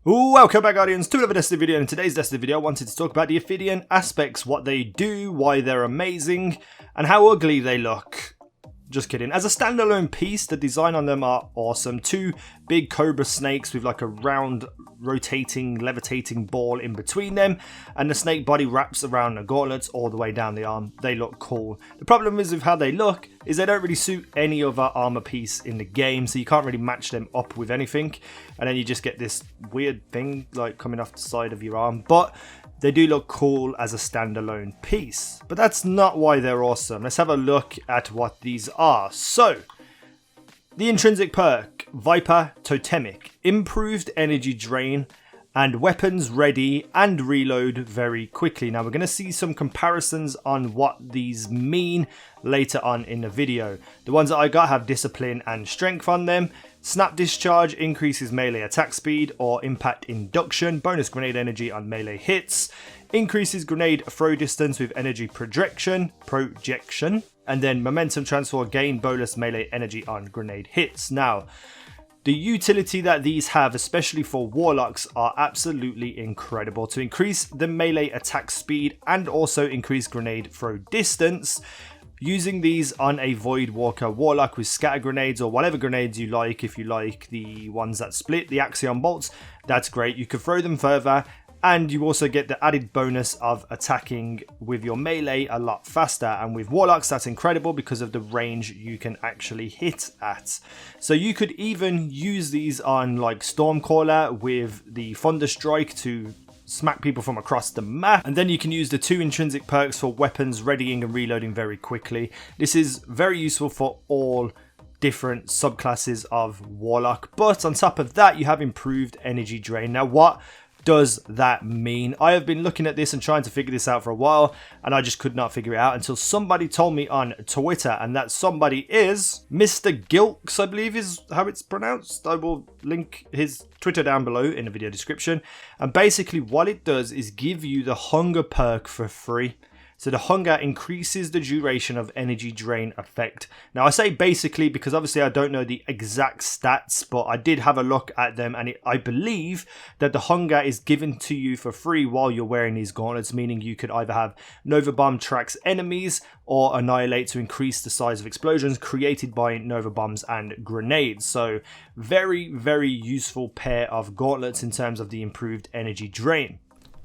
Welcome back, Guardians, to another Destiny video. In today's Destiny video, I wanted to talk about the Ophidian aspects, what they do, why they're amazing, and how ugly they look. Just kidding. As a standalone piece, the design on them are awesome. Two big cobra snakes with like a round, rotating, levitating ball in between them, and the snake body wraps around the gauntlets all the way down the arm. They look cool. The problem is with how they look is they don't really suit any other armor piece in the game, so you can't really match them up with anything, and then you just get this weird thing like coming off the side of your arm. But they do look cool as a standalone piece, but that's not why they're awesome. Let's have a look at what these are. So, the intrinsic perk, Viper Totemic, improved energy drain and weapons ready and reload very quickly. Now we're going to see some comparisons on what these mean later on in the video. The ones that I got have discipline and strength on them. Snap discharge increases melee attack speed or impact induction, bonus grenade energy on melee hits, increases grenade throw distance with energy projection, and then momentum transfer gain bonus melee energy on grenade hits. Now, the utility that these have, especially for warlocks, are absolutely incredible. To increase the melee attack speed and also increase grenade throw distance, using these on a Voidwalker Warlock with scatter grenades or whatever grenades you like. If you like the ones that split, the Axion bolts, that's great. You can throw them further, and you also get the added bonus of attacking with your melee a lot faster. And with Warlocks, that's incredible because of the range you can actually hit at. So you could even use these on like Stormcaller with the Thunderstrike to smack people from across the map, and then you can use the two intrinsic perks for weapons readying and reloading very quickly. This is very useful for all different subclasses of Warlock, but on top of that you have improved energy drain. Now what does that mean? I have been looking at this and trying to figure this out for a while, and I just could not figure it out until somebody told me on Twitter, and that somebody is Mr. Gilks, I believe is how it's pronounced. I will link his Twitter down below in the video description. And basically what it does is give you the hunger perk for free. So the hunger increases the duration of energy drain effect. Now I say basically because obviously I don't know the exact stats, but I did have a look at them, and I believe that the hunger is given to you for free while you're wearing these gauntlets, meaning you could either have Nova Bomb tracks enemies or annihilate to increase the size of explosions created by Nova Bombs and grenades. So very, very useful pair of gauntlets in terms of the improved energy drain.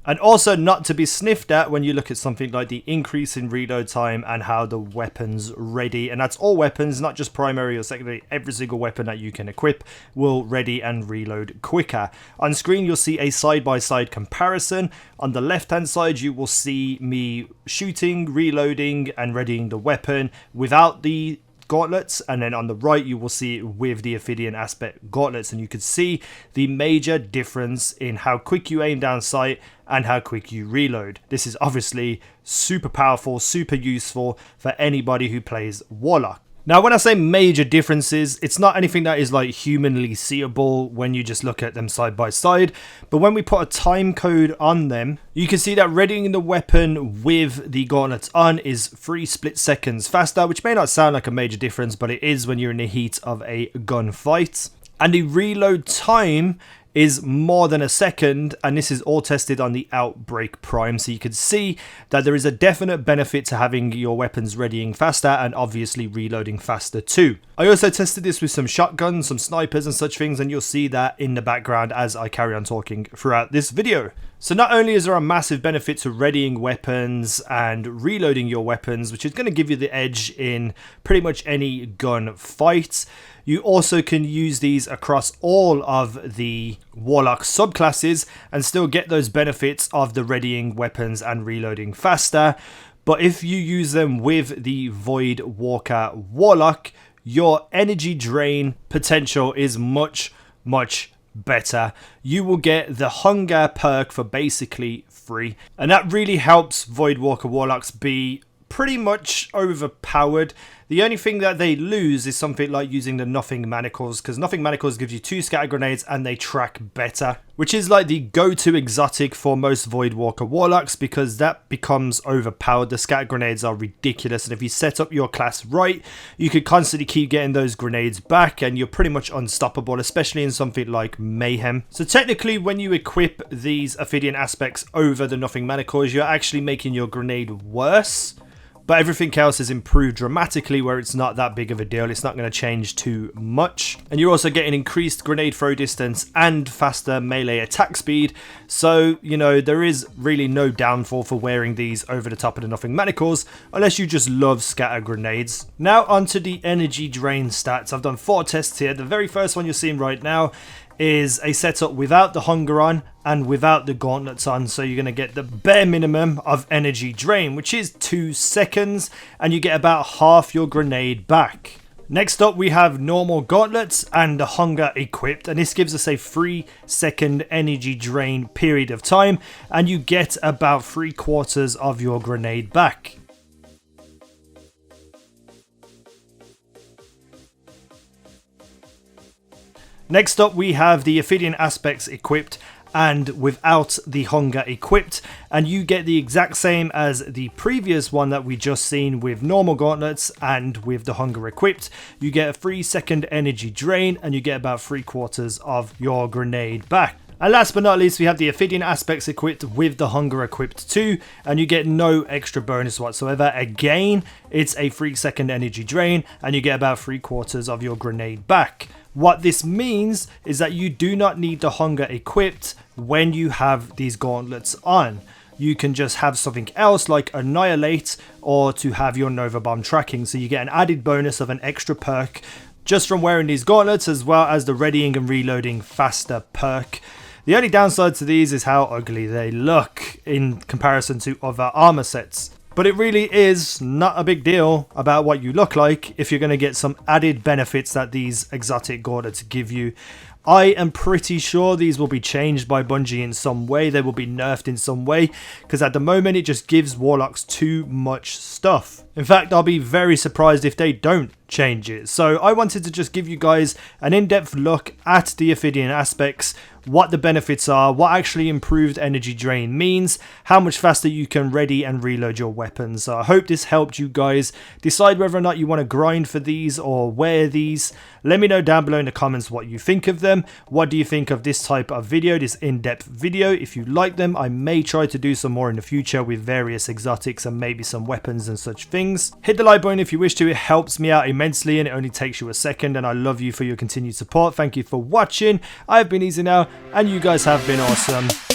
And also not to be sniffed at when you look at something like the increase in reload time and how the weapons ready, and that's all weapons, not just primary or secondary. Every single weapon that you can equip will ready and reload quicker. On screen you'll see a side-by-side comparison. On the left hand side you will see me shooting, reloading and readying the weapon without the gauntlets, and then on the right you will see it with the Ophidian aspect gauntlets, and you can see the major difference in how quick you aim down sight and how quick you reload. This is obviously super powerful, super useful for anybody who plays Warlock. Now when I say major differences, it's not anything that is like humanly seeable when you just look at them side by side, but when we put a time code on them, you can see that readying the weapon with the gauntlets on is 3 split seconds faster, which may not sound like a major difference, but it is when you're in the heat of a gunfight. And the reload time is more than a second, and this is all tested on the Outbreak Prime, so you can see that there is a definite benefit to having your weapons readying faster and obviously reloading faster too. I also tested this with some shotguns, some snipers and such things, and you'll see that in the background as I carry on talking throughout this video. So not only is there a massive benefit to readying weapons and reloading your weapons, which is going to give you the edge in pretty much any gun fight, you also can use these across all of the Warlock subclasses and still get those benefits of the readying weapons and reloading faster. But if you use them with the Voidwalker Warlock, your energy drain potential is much better. You will get the hunger perk for basically free, and that really helps Voidwalker Warlocks be pretty much overpowered. The only thing that they lose is something like using the Nothing Manacles, because Nothing Manacles gives you 2 scatter grenades and they track better, which is like the go-to exotic for most Voidwalker Warlocks, because that becomes overpowered. The scatter grenades are ridiculous, and if you set up your class right, you could constantly keep getting those grenades back and you're pretty much unstoppable, especially in something like Mayhem. So technically, when you equip these Ophidian aspects over the Nothing Manacles, you're actually making your grenade worse. But everything else is improved dramatically, where it's not that big of a deal. It's not going to change too much. And you're also getting increased grenade throw distance and faster melee attack speed. So, you know, there is really no downfall for wearing these over the top of the Nothing Manacles, unless you just love scatter grenades. Now onto the energy drain stats. I've done 4 tests here. The very first one you're seeing right now is a setup without the hunger on and without the gauntlets on, so you're going to get the bare minimum of energy drain, which is 2 seconds, and you get about half your grenade back. Next up, we have normal gauntlets and the hunger equipped, and this gives us a 3-second energy drain period of time, and you get about 3/4 of your grenade back. Next up, we have the Ophidian aspects equipped and without the hunger equipped, and you get the exact same as the previous one that we just seen with normal gauntlets and with the hunger equipped. You get a 3-second energy drain and you get about 3/4 of your grenade back. And last but not least, we have the Ophidian aspects equipped with the hunger equipped too, and you get no extra bonus whatsoever. Again, it's a 3-second energy drain and you get about 3/4 of your grenade back. What this means is that you do not need the hunger equipped when you have these gauntlets on. You can just have something else like Annihilate, or to have your Nova Bomb tracking, so you get an added bonus of an extra perk just from wearing these gauntlets, as well as the readying and reloading faster perk. The only downside to these is how ugly they look in comparison to other armor sets. But it really is not a big deal about what you look like if you're going to get some added benefits that these exotic gauntlets give you. I am pretty sure these will be changed by Bungie in some way. They will be nerfed in some way, because at the moment it just gives Warlocks too much stuff. In fact, I'll be very surprised if they don't change it. So I wanted to just give you guys an in-depth look at the Ophidian aspects, what the benefits are, what actually improved energy drain means, how much faster you can ready and reload your weapons. So I hope this helped you guys decide whether or not you want to grind for these or wear these. Let me know down below in the comments what you think of them. What do you think of this type of video, this in-depth video? If you like them, I may try to do some more in the future with various exotics and maybe some weapons and such things. Hit the like button if you wish to. It helps me out immensely and it only takes you a second, and I love you for your continued support. Thank you for watching. I've been Easy now, and you guys have been awesome.